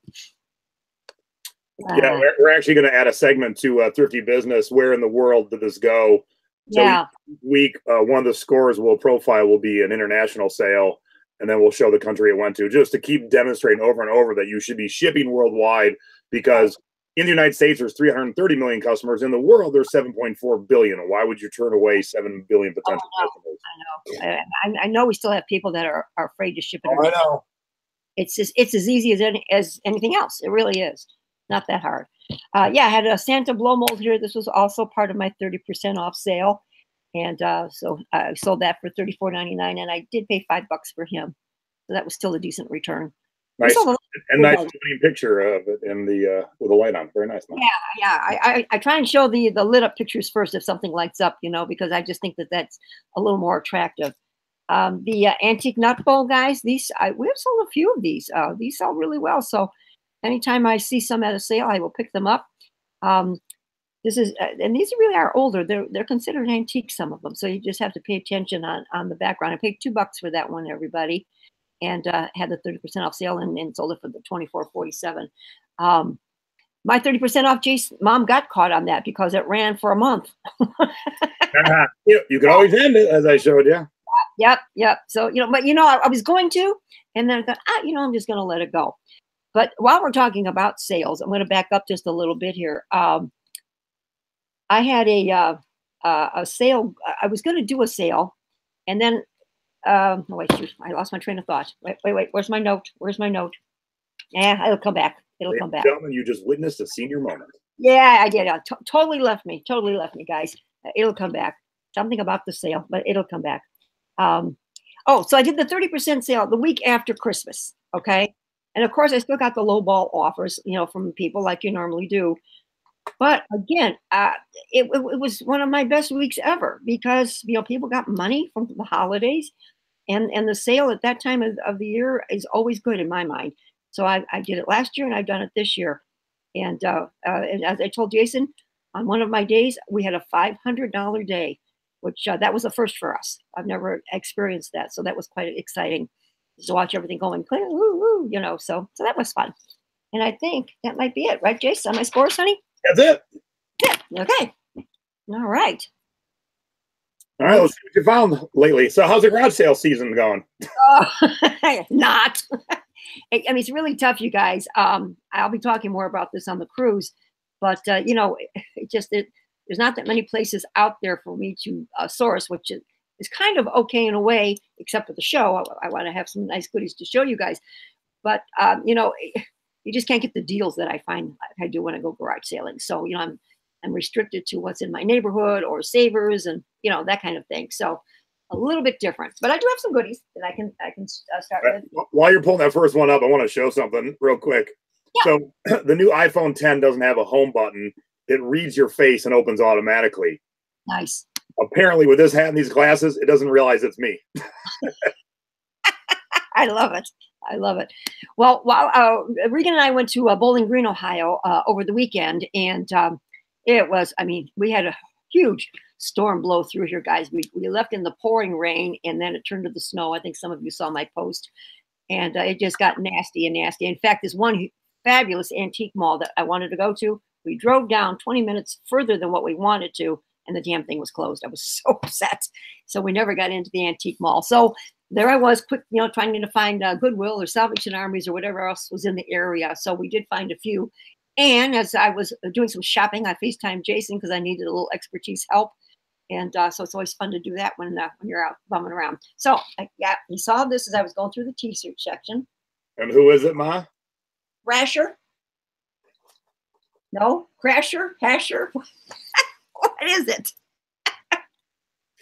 Yeah, we're actually going to add a segment to Thrifty Business. Where in the world did this go? So yeah. Each week, one of the scores we'll profile will be an international sale, and then we'll show the country it went to, just to keep demonstrating over and over that you should be shipping worldwide, because in the United States, there's 330 million customers. In the world, there's 7.4 billion. Why would you turn away 7 billion potential customers? I know. I know we still have people that are afraid to ship it. Oh, I know. It's as easy as anything else. It really is. Not that hard. Yeah, I had a Santa blow mold here. This was also part of my 30% off sale. And so I sold that for $34.99, and I did pay $5 for him. So that was still a decent return. Nice. And nice picture of it in the with a light on. Very nice. Yeah. I try and show the lit up pictures first if something lights up, because I just think that's a little more attractive. The antique nut bowl, guys, we have sold a few of these. These sell really well. So anytime I see some at a sale, I will pick them up. This is, and these really are older. They're considered antique, some of them. So you just have to pay attention on the background. I paid $2 for that one, everybody, and had the 30% off sale and sold it for the $24.47. My 30% off, Jason, Mom got caught on that because it ran for a month. You can always end it, as I showed you. Yep. So, but I was going to, and then I thought, I'm just going to let it go. But while we're talking about sales, I'm going to back up just a little bit here. I had a sale. I was going to do a sale, and then wait, shoot, I lost my train of thought. Wait. Where's my note? Yeah, it'll come back. Come back. Gentlemen, you just witnessed a senior moment. Yeah, I did. Totally left me, guys. It'll come back. Something about the sale, but it'll come back. So I did the 30% sale the week after Christmas. Okay. And of course, I still got the low ball offers, from people like you normally do. But again, it was one of my best weeks ever because, people got money from the holidays, and the sale at that time of the year is always good in my mind. So I did it last year and I've done it this year. And as I told Jason, on one of my days, we had a $500 day, which that was a first for us. I've never experienced that. So that was quite exciting to watch everything going clear, so that was fun. And I think that might be it, right, Jace? On my scores, honey? That's it. Yeah. Okay. All right. All right, let's see what you found lately. So how's the garage sale season going? Not. I mean, it's really tough, you guys. I'll be talking more about this on the cruise, but you know, there's not that many places out there for me to source, which is kind of okay in a way, except for the show. I want to have some nice goodies to show you guys, but you know, you just can't get the deals that I find I do when I go garage sailing. So you know, I'm restricted to what's in my neighborhood or Savers and you know that kind of thing. So a little bit different, but I do have some goodies that I can start with. While you're pulling that first one up, I want to show something real quick. Yeah. So the new iPhone 10 doesn't have a home button. It reads your face and opens automatically. Nice. Apparently, with this hat and these glasses, it doesn't realize it's me. I love it. I love it. Well, while Regan and I went to Bowling Green, Ohio over the weekend, and it was, I mean, we had a huge storm blow through here, guys. We left in the pouring rain, and then it turned to the snow. I think some of you saw my post, and it just got nasty and nasty. In fact, there's one fabulous antique mall that I wanted to go to. We drove down 20 minutes further than what we wanted to, and the damn thing was closed. I was so upset. So we never got into the antique mall. So there I was, quick, you know, trying to find Goodwill or Salvation Armies or whatever else was in the area. So we did find a few. And as I was doing some shopping, I FaceTimed Jason because I needed a little expertise help. And so it's always fun to do that when you're out bumming around. So yeah, you saw this as I was going through the T-shirt section. And who is it, Ma? Rasher. No, Crasher, Hasher. What is it?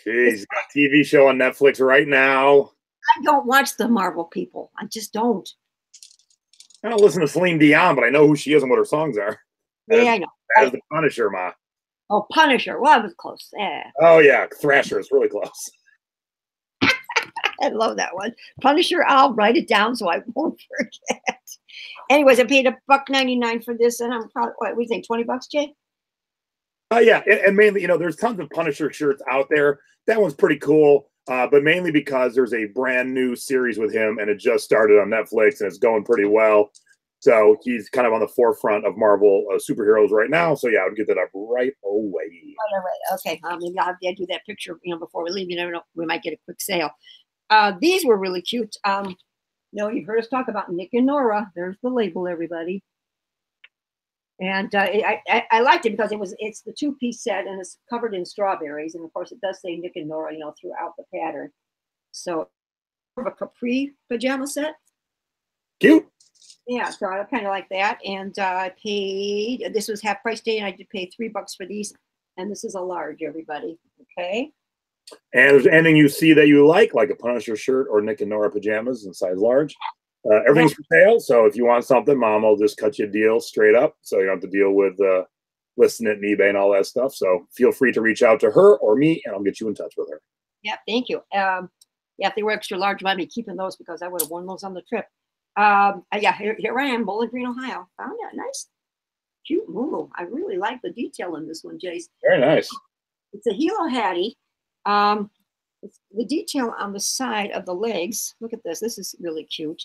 She's got a TV show on Netflix right now. I don't watch the Marvel people. I just don't. I don't listen to Celine Dion, but I know who she is and what her songs are. Yeah, I know. That is the Punisher, Ma. Oh, Punisher. Well, I was close. Yeah. Oh, yeah. Thrasher is really close. I love that one. Punisher, I'll write it down so I won't forget. Anyways, I paid $1.99 for this, and I'm probably, what do you think, $20, Jay? Yeah, and mainly, you know, there's tons of Punisher shirts out there. That one's pretty cool, but mainly because there's a brand new series with him, and it just started on Netflix, and it's going pretty well. So he's kind of on the forefront of Marvel superheroes right now. So yeah, I would get that up right away. Right. Okay, maybe I'll have to do that picture, you know, before we leave. You never know, we might get a quick sale. These were really cute. You know, you've heard us talk about Nick and Nora. There's the label, everybody. And I liked it because it's the two-piece set and it's covered in strawberries, and of course it does say Nick and Nora, you know, throughout the pattern. So, a capri pajama set. Cute. Yeah, so I kind of like that. And I paid. This was half price day, and I did pay $3 for these. And this is a large, everybody. Okay. And if there's anything you see that you like a Punisher shirt or Nick and Nora pajamas in size large, everything's for sale. So if you want something, Mom will just cut you a deal straight up. So you don't have to deal with listing it in eBay and all that stuff. So feel free to reach out to her or me, and I'll get you in touch with her. Yeah, thank you. Yeah, if they were extra large, I might be keeping those because I would have worn those on the trip. Yeah, here I am, Bowling Green, Ohio. Found that nice, cute Moo. I really like the detail in this one, Jace. Very nice. It's a Hilo Hattie. It's the detail on the side of the legs. Look at this. This is really cute.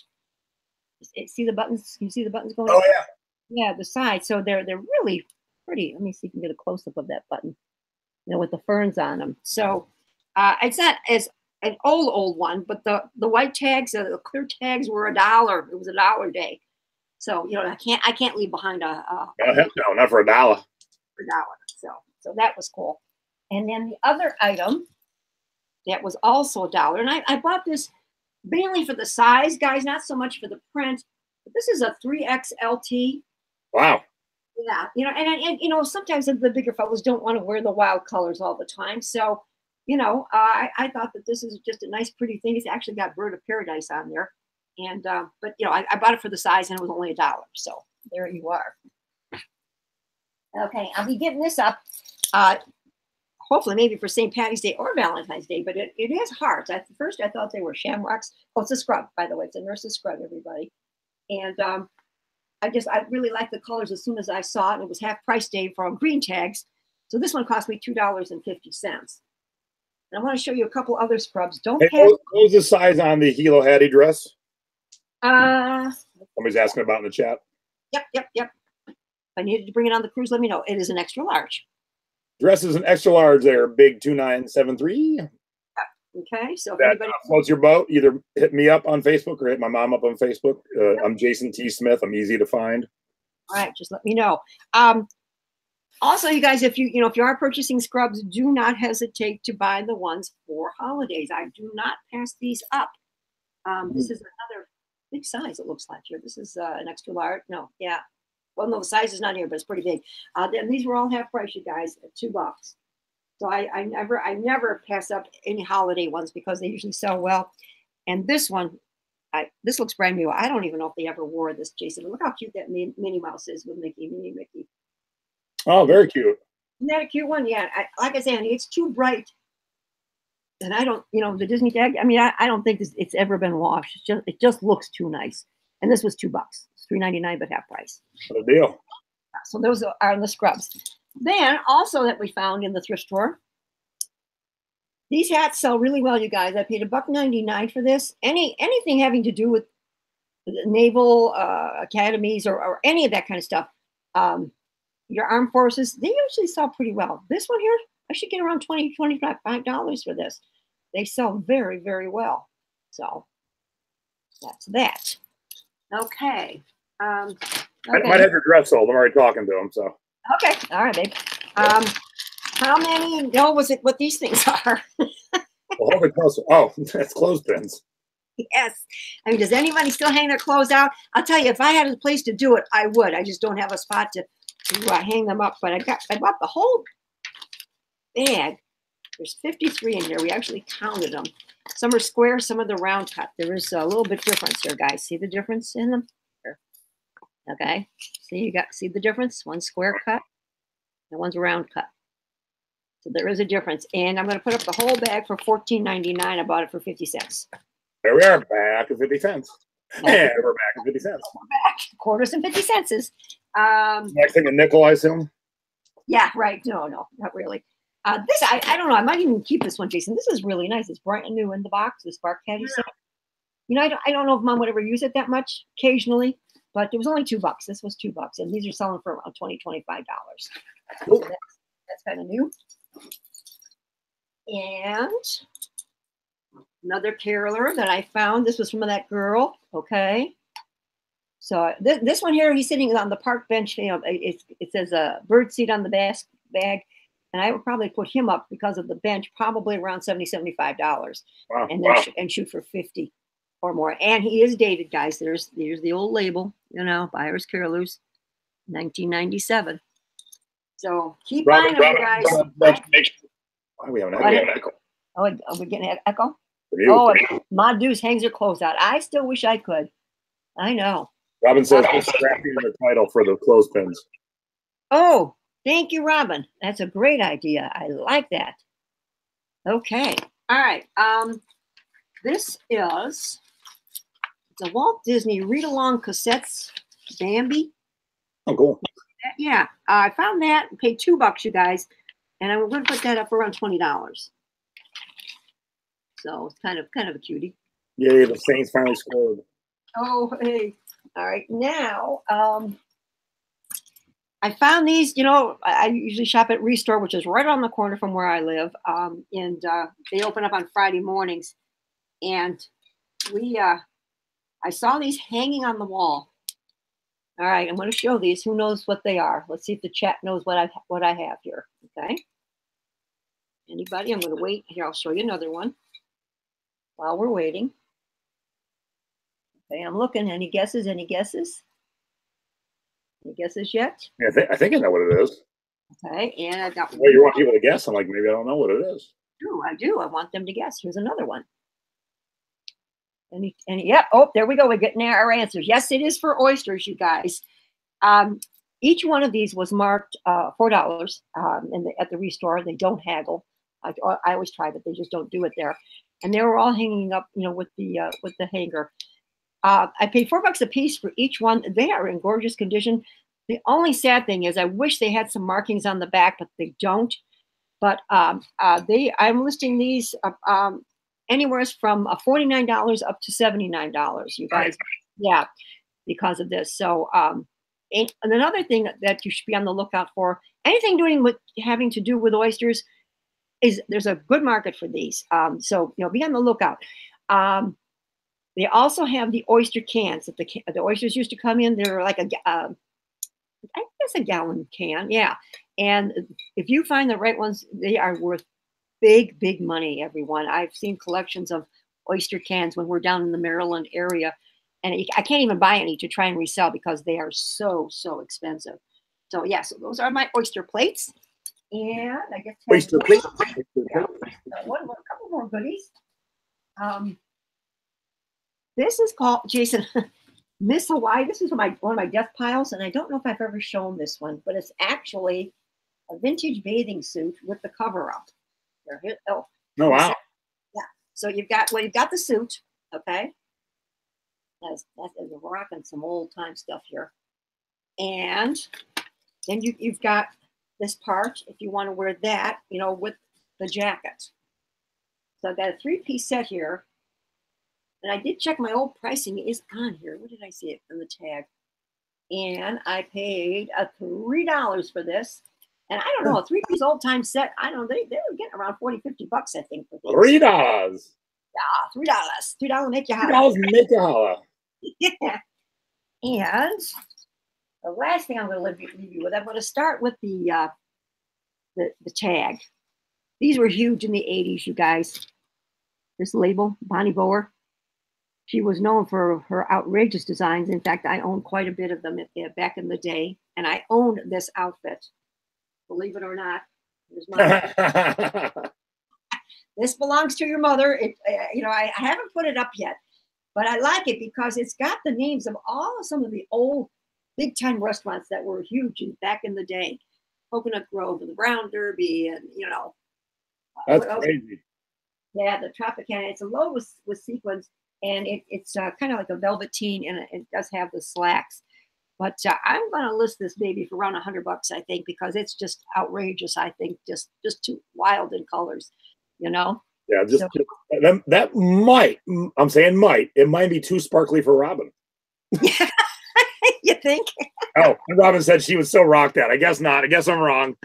See the buttons? Can you see the buttons going? Oh yeah. Yeah, the side. So they're really pretty. Let me see if you can get a close up of that button. You know, with the ferns on them. So it's not as an old one, but the white tags, the clear tags were $1. It was $1 day. So you know, I can't leave behind no, not for $1. For $1. So that was cool. And then the other item that was also $1, and I bought this mainly for the size, guys, not so much for the print. But this is a 3XLT. Wow. Yeah, you know, and you know, sometimes the bigger fellows don't want to wear the wild colors all the time. So, you know, I thought that this is just a nice, pretty thing. It's actually got Bird of Paradise on there, and but you know, I bought it for the size, and it was only $1. So there you are. Okay, I'll be getting this up. Hopefully maybe for St. Patty's Day or Valentine's Day, but it is hearts. At first I thought they were shamrocks. Oh, it's a scrub, by the way. It's a nurse's scrub, everybody. And I really liked the colors as soon as I saw it. It was half price day for green tags. So this one cost me $2.50. And I want to show you a couple other scrubs. What was the size on the Hilo Hattie dress? Somebody's asking about in the chat. Yep. If I needed to bring it on the cruise, let me know. It is an extra large. Dress is an extra large there, big 2973. Okay, so if That anybody floats your boat, either hit me up on Facebook or hit my mom up on Facebook. I'm Jason T. Smith. I'm easy to find. all right, just let me know. Also, you guys, if you are purchasing scrubs, do not hesitate to buy the ones for holidays. I do not pass these up. This is another big size, it looks like here. This is an extra large. No, yeah. Well, no, the size is not here, but it's pretty big. And these were all half price, you guys, at $2. So I never pass up any holiday ones because they usually sell well. And this one, this looks brand new. I don't even know if they ever wore this, Jason. Look how cute that Minnie Mouse is with Mickey. Oh, very cute. Isn't that a cute one? Yeah. Like I said, it's too bright. And I don't, the Disney tag. I mean, I don't think it's ever been washed. It just looks too nice. And this was $2. It's $3.99, but half price. What a deal. So those are the scrubs. Then also that we found in the thrift store, these hats sell really well, you guys. I paid $1.99 for this. Anything having to do with the naval academies or any of that kind of stuff, your armed forces, they usually sell pretty well. This one here, I should get around $20, $25 for this. They sell very, very well. So that's that. Okay. I might have your dress sold. I'm already talking to him, so. Okay. All right, babe. How many know what these things are? Oh, that's clothespins. Yes. I mean, does anybody still hang their clothes out? I'll tell you, if I had a place to do it, I would. I just don't have a spot to hang them up. But I bought the whole bag. There's 53 in here. We actually counted them. Some are square, some are the round cut. There is a little bit difference here, guys. See the difference in them? Here. Okay. See the difference? One's square cut and one's round cut. So there is a difference. And I'm going to put up the whole bag for $14.99. I bought it for 50 cents. There we are, back at 50 cents. Yeah, we're back at 50 cents. We're back. Quarters and 50 cents. Next thing, a nickel, I assume? Yeah, right. No, not really. This, I don't know. I might even keep this one, Jason. This is really nice. It's bright and new in the box. The Spark Caddy set. I don't know if Mom would ever use it that much. Occasionally, but it was only $2. This was $2, and these are selling for around $20, $25. So that's kind of new. And another caroler that I found. This was from that girl. Okay. So this one here, he's sitting on the park bench. It says a bird seat on the bag. And I would probably put him up because of the bench, probably around $70, $75. Wow. And then and shoot for 50 or more. And he is dated, guys. There's the old label, Buyers Carolers, 1997. So keep buying them, guys. Why are we having an echo? Oh, are we getting an echo? For Ma Deuce hangs her clothes out. I still wish I could. I know. Robin says put Scrappy in the title for the clothespins. Oh, thank you, Robin. That's a great idea. I like that. Okay. All right. This is the Walt Disney read-along cassettes, Bambi. Oh, cool. Yeah, I found that. Paid $2, you guys, and I'm going to put that up for around $20. So it's kind of a cutie. Yay! The Saints finally scored. Oh, hey. All right. Now, I found these. I usually shop at Restore, which is right on the corner from where I live, and they open up on Friday mornings. And I saw these hanging on the wall. All right, I'm going to show these. Who knows what they are? Let's see if the chat knows what I have here. Okay. Anybody? I'm going to wait. Here, I'll show you another one while we're waiting. Okay, I'm looking. Any guesses? Any guesses? Any guesses yet? Yeah, I think I know what it is. Okay, and I've got. Well, you want people to guess? I'm like, maybe I don't know what it is. I do. I want them to guess. Here's another one. Yep. Oh, there we go. We're getting our answers. Yes, it is for oysters, you guys. Each one of these was marked $4 at the Restore. They don't haggle. I always try, but they just don't do it there. And they were all hanging up, with the hanger. I paid $4 a piece for each one. They are in gorgeous condition. The only sad thing is I wish they had some markings on the back, but they don't. But I'm listing these anywhere from $49 up to $79, you guys. Yeah, because of this. So And another thing that you should be on the lookout for, anything doing with having to do with oysters, is there's a good market for these. So be on the lookout. They also have the oyster cans that the oysters used to come in. They're like I guess a gallon can, yeah. And if you find the right ones, they are worth big, big money. Everyone, I've seen collections of oyster cans when we're down in the Maryland area. And I can't even buy any to try and resell because they are so, so expensive. So, yeah, so those are my oyster plates. And I guess Oyster plates. Yeah, a couple more goodies. This is called, Jason, Miss Hawaii. This is one of my death piles, and I don't know if I've ever shown this one, but it's actually a vintage bathing suit with the cover up. Oh wow. Yeah. So you've got the suit, okay? That's we're rocking some old time stuff here. And then you've got this part if you want to wear that, with the jacket. So I've got a 3-piece set here. And I did check my old pricing. It is on here. Where did I see it on the tag? And I paid $3 for this. And I don't know, a 3-piece old time set. I don't know, they were getting around $40, $50, I think, for these. $3. Yeah, $3. $3 make you holler. $3 make you holler. Yeah. And the last thing I'm going to leave you with, I'm going to start with the tag. These were huge in the 80s, you guys. This label, Bonnie Boer. She was known for her outrageous designs. In fact, I owned quite a bit of them back in the day. And I owned this outfit. Believe it or not. This belongs to your mother. I haven't put it up yet. But I like it because it's got the names of some of the old big-time restaurants that were huge back in the day. Coconut Grove and the Brown Derby and, That's crazy. Yeah, the Tropicana. It's a low with sequins, and it's kind of like a velveteen, and it does have the slacks. But I'm going to list this baby for around $100, I think, because it's just outrageous. I think just too wild in colors, Yeah, that might. I'm saying might. It might be too sparkly for Robin. You think? Oh, Robin said she was so rocked out. I guess not. I guess I'm wrong.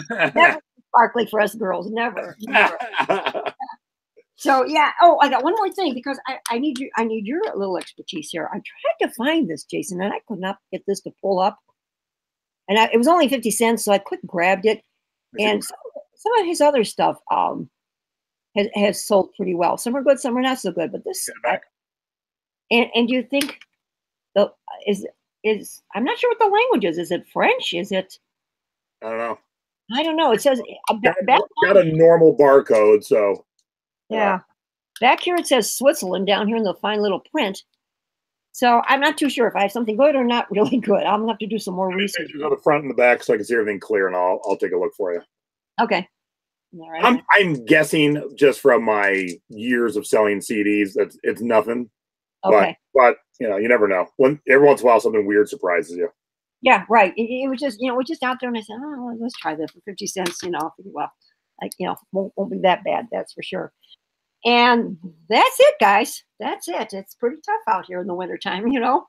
Never sparkly for us girls. Never. So yeah. Oh, I got one more thing because I need your little expertise here. I tried to find this, Jason, and I could not get this to pull up. And it was only 50 cents, so I quick grabbed it. And some of his other stuff has sold pretty well. Some are good, some are not so good. But this, and do you think is I'm not sure what the language is. Is it French? Is it? I don't know. I don't know. It says got a normal barcode, so. Yeah. Back here it says Switzerland down here in the fine little print. So I'm not too sure if I have something good or not really good. I'm gonna have to do some more research. Go to the front and the back so I can see everything clear, and I'll take a look for you. Okay. All right. I'm guessing just from my years of selling CDs that it's nothing. Okay. But you never know. Every once in a while something weird surprises you. Yeah, right. It was just we're just out there, and I said, oh, well, let's try that for 50 cents. Well, won't be that bad. That's for sure. And that's it, guys. That's it. It's pretty tough out here in the wintertime, All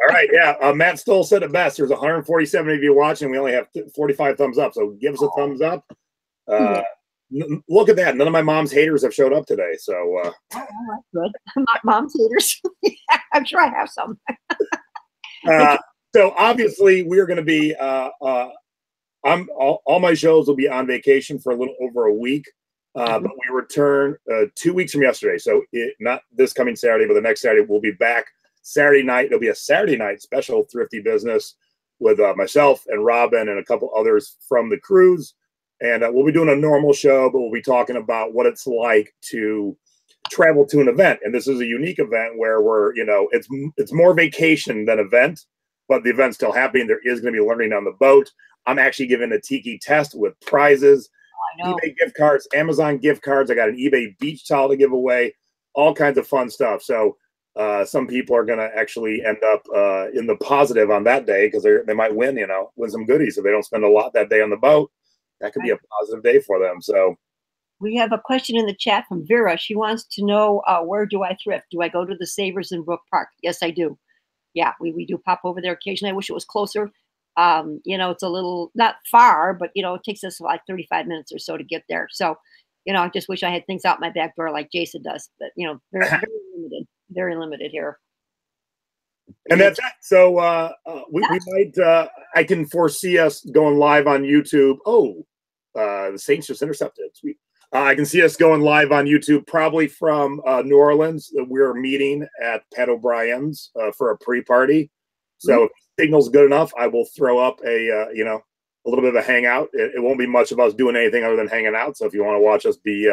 right, yeah. Matt Stoll said it best. There's 147 of you watching. We only have 45 thumbs up, so give us a thumbs up. Look at that. None of my mom's haters have showed up today, so. That's good. Mom's haters. I'm sure I have some. So obviously we're going to be. All my shows will be on vacation for a little over a week. But we return 2 weeks from yesterday. So not this coming Saturday, but the next Saturday, we'll be back Saturday night. It'll be a Saturday night special Thrifty Business with myself and Robin and a couple others from the cruise. And we'll be doing a normal show, but we'll be talking about what it's like to travel to an event. And this is a unique event where it's more vacation than event, but the event's still happening. There is going to be learning on the boat. I'm actually giving a tiki test with prizes. eBay gift cards, Amazon gift cards. I got an eBay beach towel to give away, all kinds of fun stuff. So some people are going to actually end up in the positive on that day because they might win some goodies. If they don't spend a lot that day on the boat, that could be a positive day for them. So we have a question in the chat from Vera. She wants to know, where do I thrift? Do I go to the Savers in Brook Park? Yes, I do. yeah, we do pop over there occasionally. I wish it was closer. You know, it's a little not far, but you know, it takes us like 35 minutes or so to get there. So, you know, I just wish I had things out my back door like Jason does. But you know, very limited here. And that's it. So we might. I can foresee us going live on YouTube. Oh, the Saints just intercepted. Sweet. I can see us going live on YouTube, probably from New Orleans. We're meeting at Pat O'Brien's for a pre-party. So if the signal's good enough, I will throw up a you know, a little bit of a hangout. It won't be much of us doing anything other than hanging out. So if you want to watch us be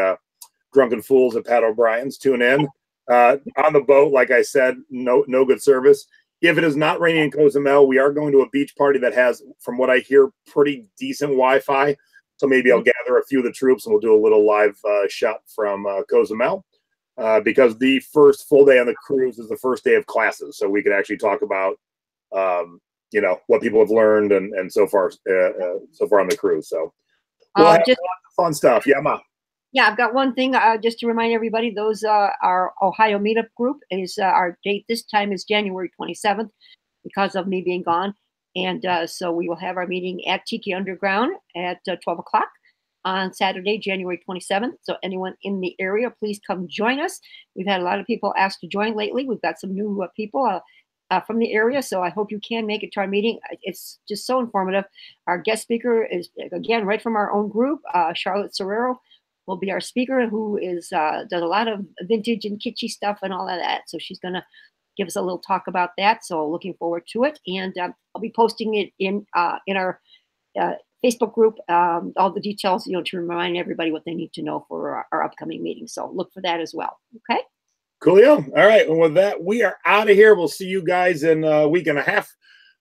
drunken fools at Pat O'Brien's, tune in. On the boat, like I said, no good service. If it is not raining in Cozumel, we are going to a beach party that has, from what I hear, pretty decent Wi-Fi. So maybe I'll gather a few of the troops and we'll do a little live shot from Cozumel because the first full day on the cruise is the first day of classes. So we could actually talk about, you know, what people have learned and so far on the cruise. So we'll have just lots of fun stuff. Yeah, Ma. Yeah, I've got one thing just to remind everybody. Those our Ohio meetup group is our date this time is January 27th because of me being gone. And so we will have our meeting at Tiki Underground at 12 o'clock on Saturday, January 27th. So anyone in the area, please come join us. We've had a lot of people ask to join lately. We've got some new people from the area. So I hope you can make it to our meeting. It's just so informative. Our guest speaker is, again, right from our own group, Charlotte Serrero will be our speaker, who is does a lot of vintage and kitschy stuff and all of that. So she's going to give us a little talk about that. So looking forward to it. And I'll be posting it in our Facebook group, all the details, you know, to remind everybody what they need to know for our upcoming meeting. So look for that as well. Okay. Coolio. All right. And with that, we are out of here. We'll see you guys in a week and a half.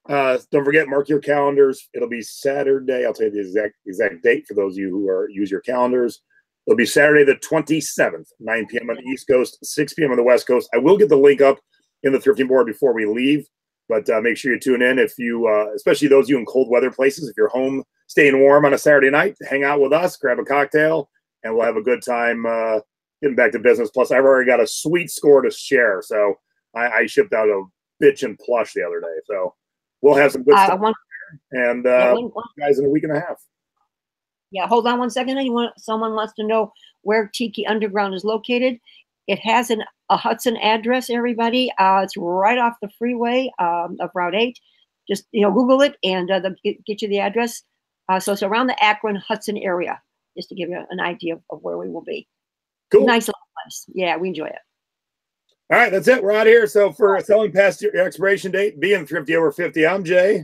Don't forget, mark your calendars. It'll be Saturday. I'll tell you the exact date for those of you who use your calendars. It'll be Saturday the 27th, 9 p.m. on the East Coast, 6 p.m. on the West Coast. I will get the link up in the thrifting board before we leave, but make sure you tune in if you, especially those of you in cold weather places, if you're home staying warm on a Saturday night, hang out with us, grab a cocktail, and we'll have a good time getting back to business. Plus, I've already got a sweet score to share, so I shipped out a bitchin' plush the other day, so we'll have some good stuff. And guys, in a week and a half. Yeah, hold on one second. Someone wants to know where Tiki Underground is located. It has a Hudson address, everybody. It's right off the freeway of Route 8. Just, you know, Google it and they'll get you the address. So it's around the Akron-Hudson area, just to give you an idea of where we will be. Cool. Nice little place. Yeah, we enjoy it. All right, that's it. We're out of here. So for selling past your expiration date, being thrifty over 50, I'm Jay.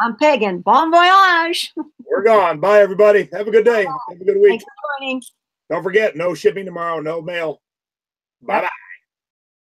I'm Pagan. Bon voyage. We're gone. Bye, everybody. Have a good day. Have a good week. Thanks for joining. Don't forget, no shipping tomorrow, no mail. Bye-bye.